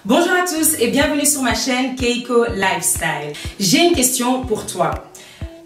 Bonjour à tous et bienvenue sur ma chaîne Keiko Lifestyle. J'ai une question pour toi.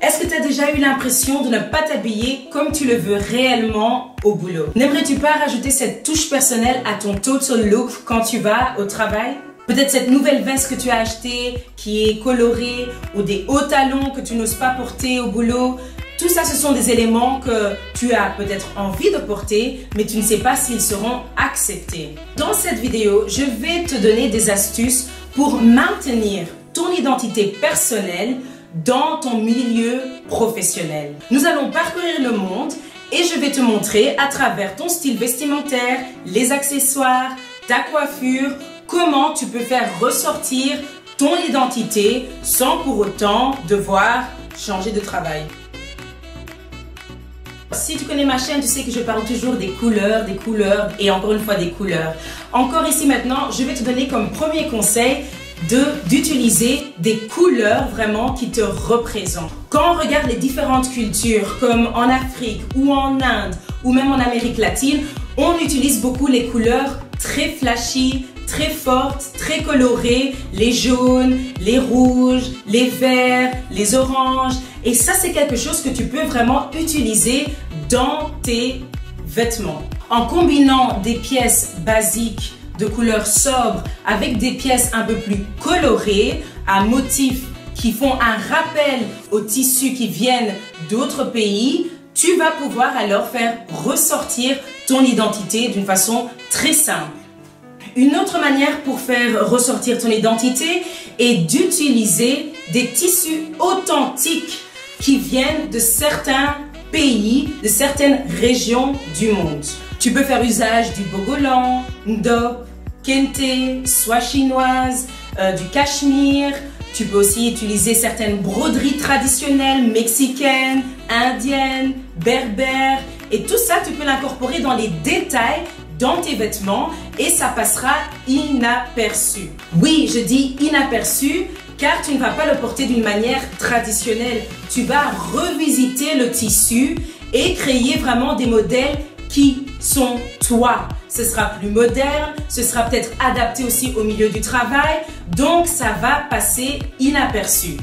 Est-ce que tu as déjà eu l'impression de ne pas t'habiller comme tu le veux réellement au boulot? N'aimerais-tu pas rajouter cette touche personnelle à ton total look quand tu vas au travail? Peut-être cette nouvelle veste que tu as achetée qui est colorée ou des hauts talons que tu n'oses pas porter au boulot. Tout ça, ce sont des éléments que tu as peut-être envie de porter, mais tu ne sais pas s'ils seront acceptés. Dans cette vidéo, je vais te donner des astuces pour maintenir ton identité personnelle dans ton milieu professionnel. Nous allons parcourir le monde et je vais te montrer à travers ton style vestimentaire, les accessoires, ta coiffure, comment tu peux faire ressortir ton identité sans pour autant devoir changer de travail. Si tu connais ma chaîne, tu sais que je parle toujours des couleurs et encore une fois des couleurs. Encore ici maintenant, je vais te donner comme premier conseil d'utiliser des couleurs vraiment qui te représentent. Quand on regarde les différentes cultures comme en Afrique ou en Inde ou même en Amérique latine, on utilise beaucoup les couleurs très flashy, très fortes, très colorées, les jaunes, les rouges, les verts, les oranges. Et ça, c'est quelque chose que tu peux vraiment utiliser dans tes vêtements. En combinant des pièces basiques de couleurs sobres avec des pièces un peu plus colorées, à motifs qui font un rappel aux tissus qui viennent d'autres pays, tu vas pouvoir alors faire ressortir ton identité d'une façon très simple. Une autre manière pour faire ressortir ton identité est d'utiliser des tissus authentiques qui viennent de certains pays, de certaines régions du monde. Tu peux faire usage du bogolan, ndop, kente, soie chinoise, du cachemire. Tu peux aussi utiliser certaines broderies traditionnelles mexicaines, indiennes, berbères. Et tout ça, tu peux l'incorporer dans les détails dans tes vêtements et ça passera inaperçu. Oui, je dis inaperçu car tu ne vas pas le porter d'une manière traditionnelle. Tu vas revisiter le tissu et créer vraiment des modèles qui sont toi. Ce sera plus moderne, ce sera peut-être adapté aussi au milieu du travail, donc ça va passer inaperçu.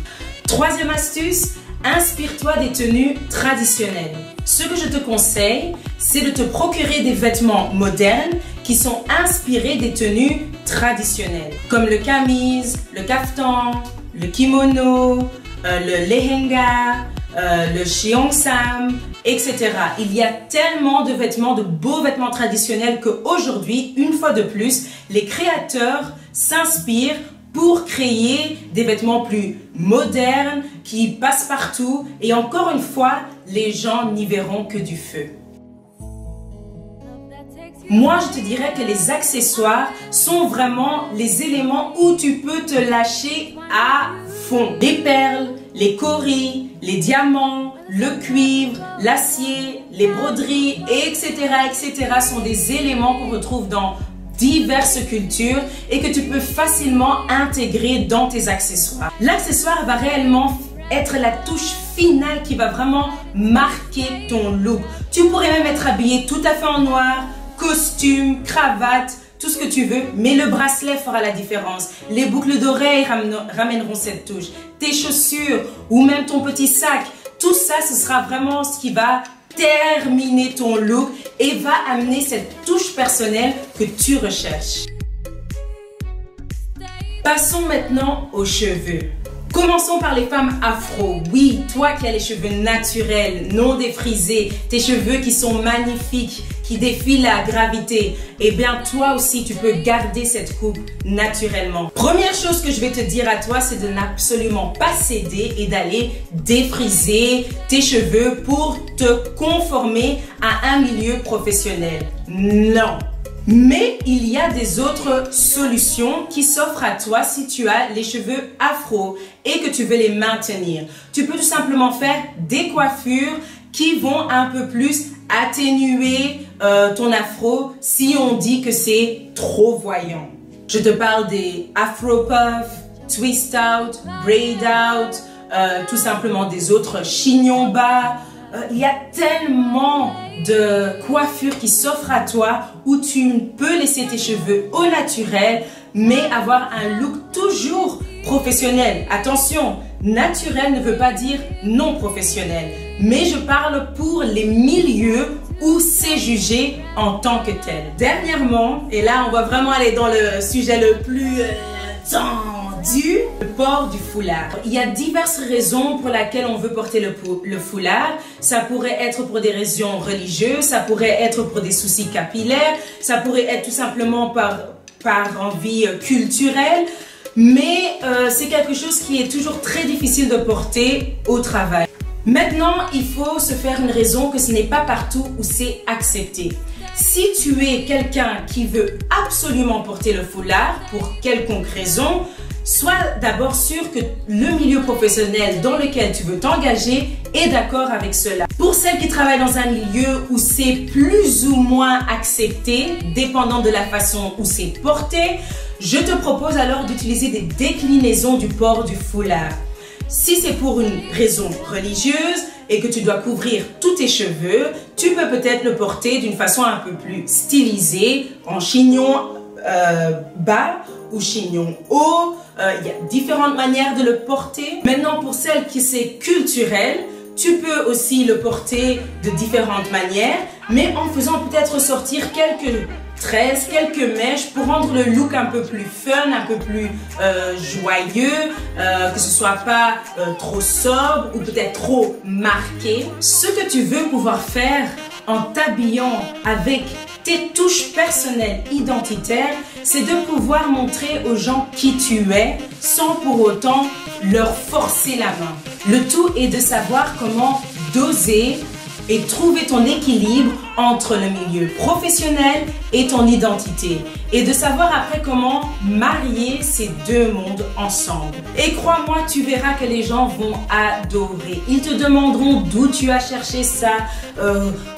Troisième astuce, inspire-toi des tenues traditionnelles. Ce que je te conseille, c'est de te procurer des vêtements modernes qui sont inspirés des tenues traditionnelles, comme le camise, le kaftan, le kimono, le lehenga, le cheongsam, etc. Il y a tellement de vêtements, de beaux vêtements traditionnels qu'aujourd'hui, une fois de plus, les créateurs s'inspirent pour créer des vêtements plus modernes, qui passent partout. Et encore une fois, les gens n'y verront que du feu. Moi, je te dirais que les accessoires sont vraiment les éléments où tu peux te lâcher à fond. Les perles, les cauris, les diamants, le cuivre, l'acier, les broderies, etc., etc. sont des éléments qu'on retrouve dans diverses cultures et que tu peux facilement intégrer dans tes accessoires. L'accessoire va réellement être la touche finale qui va vraiment marquer ton look. Tu pourrais même être habillé tout à fait en noir, costume, cravate, tout ce que tu veux, mais le bracelet fera la différence. Les boucles d'oreilles ramèneront cette touche. Tes chaussures ou même ton petit sac, tout ça, ce sera vraiment ce qui va terminer ton look et va amener cette touche personnelle que tu recherches. Passons maintenant aux cheveux. Commençons par les femmes afro. Oui, toi qui as les cheveux naturels, non défrisés, tes cheveux qui sont magnifiques, qui défient la gravité, eh bien toi aussi tu peux garder cette coupe naturellement. Première chose que je vais te dire à toi, c'est de n'absolument pas céder et d'aller défriser tes cheveux pour te conformer à un milieu professionnel. Non! Mais il y a des autres solutions qui s'offrent à toi si tu as les cheveux afro et que tu veux les maintenir. Tu peux tout simplement faire des coiffures qui vont un peu plus atténuer ton afro si on dit que c'est trop voyant. Je te parle des afro puff, twist out, braid out, tout simplement des autres chignons bas. Il y a tellement de coiffures qui s'offrent à toi où tu peux laisser tes cheveux au naturel mais avoir un look toujours professionnel. Attention, naturel ne veut pas dire non professionnel, mais je parle pour les milieux où c'est jugé en tant que tel. Dernièrement, et là on va vraiment aller dans le sujet le plus tendu, le port du foulard. Il y a diverses raisons pour lesquelles on veut porter le foulard. Ça pourrait être pour des raisons religieuses, ça pourrait être pour des soucis capillaires, ça pourrait être tout simplement par envie culturelle. Mais c'est quelque chose qui est toujours très difficile de porter au travail. Maintenant, il faut se faire une raison que ce n'est pas partout où c'est accepté. Si tu es quelqu'un qui veut absolument porter le foulard pour quelconque raison, sois d'abord sûr que le milieu professionnel dans lequel tu veux t'engager est d'accord avec cela. Pour celles qui travaillent dans un milieu où c'est plus ou moins accepté, dépendant de la façon où c'est porté, je te propose alors d'utiliser des déclinaisons du port du foulard. Si c'est pour une raison religieuse et que tu dois couvrir tous tes cheveux, tu peux peut-être le porter d'une façon un peu plus stylisée, en chignon bas ou chignon haut. Il y a différentes manières de le porter. Maintenant, pour celles qui c'est culturel, tu peux aussi le porter de différentes manières, mais en faisant peut-être sortir quelques tresses, quelques mèches pour rendre le look un peu plus fun, un peu plus joyeux, que ce soit pas trop sobre ou peut-être trop marqué. Ce que tu veux pouvoir faire en t'habillant avec tes touches personnelles identitaires, c'est de pouvoir montrer aux gens qui tu es sans pour autant leur forcer la main. Le tout est de savoir comment doser et trouver ton équilibre entre le milieu professionnel et ton identité. Et de savoir après comment marier ces deux mondes ensemble. Et crois-moi, tu verras que les gens vont adorer. Ils te demanderont d'où tu as cherché ça,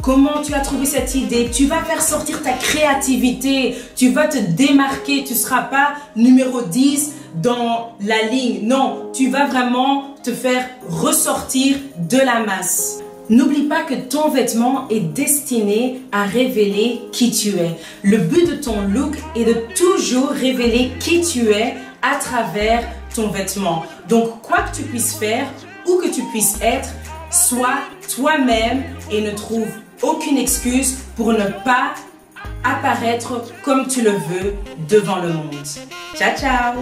comment tu as trouvé cette idée. Tu vas faire sortir ta créativité, tu vas te démarquer, tu ne seras pas numéro 10 dans la ligne. Non, tu vas vraiment te faire ressortir de la masse. N'oublie pas que ton vêtement est destiné à révéler qui tu es. Le but de ton look est de toujours révéler qui tu es à travers ton vêtement. Donc, quoi que tu puisses faire, où que tu puisses être, sois toi-même et ne trouve aucune excuse pour ne pas apparaître comme tu le veux devant le monde. Ciao, ciao!